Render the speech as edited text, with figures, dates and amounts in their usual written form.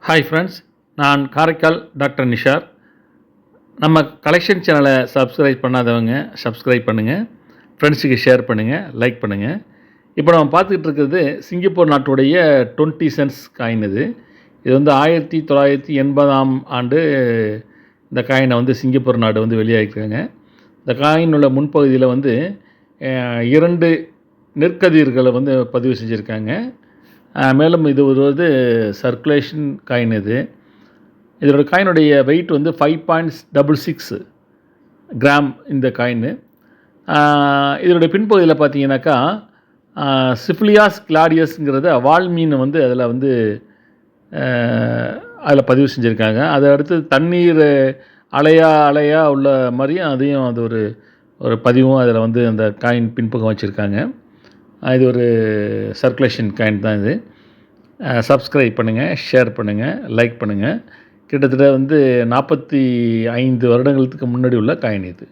Hi friends, நான் Karaikal doctor Nishar. நம்ம collection சேனலை சப்ஸ்கிரைப் பண்ணாதவங்க சப்ஸ்கிரைப் பண்ணுங்கள், ஃப்ரெண்ட்ஸுக்கு ஷேர் பண்ணுங்கள், லைக் பண்ணுங்கள். இப்போ நம்ம பார்த்துக்கிட்டு இருக்கிறது சிங்கப்பூர் நாட்டுடைய 20 சென்ட்ஸ் காயின். இது வந்து 1980ஆம் ஆண்டு இந்த காயினை வந்து சிங்கப்பூர் நாடு வந்து வெளியாகிருக்காங்க. இந்த காயினோட முன்பகுதியில் வந்து 2 நெற்கதிர்களை வந்து பதிவு செஞ்சுருக்காங்க. மேலும் இது ஒரு சர்க்குலேஷன் காயின். இதோட காயினுடைய வெயிட் வந்து 5.66 கிராம் இந்த காயின். இதனுடைய பின்பகுதியில் பார்த்தீங்கன்னாக்கா சிஃபிலியாஸ் கிளாடியஸ்ங்கிறத வால் மீன் வந்து அதில் பதிவு செஞ்சுருக்காங்க. அதை அடுத்து தண்ணீர் அலையாக உள்ள மாதிரியும் அதையும் அது ஒரு பதிவும் அதில் வந்து அந்த காயின் பின்பக்கம் வச்சுருக்காங்க. இது ஒரு சர்க்குலேஷன் காயின் தான். இது சப்ஸ்கிரைப் பண்ணுங்கள், ஷேர் பண்ணுங்கள், லைக் பண்ணுங்கள். கிட்டத்தட்ட வந்து 45 வருடங்களுக்கு முன்னாடி உள்ள காயின் இது.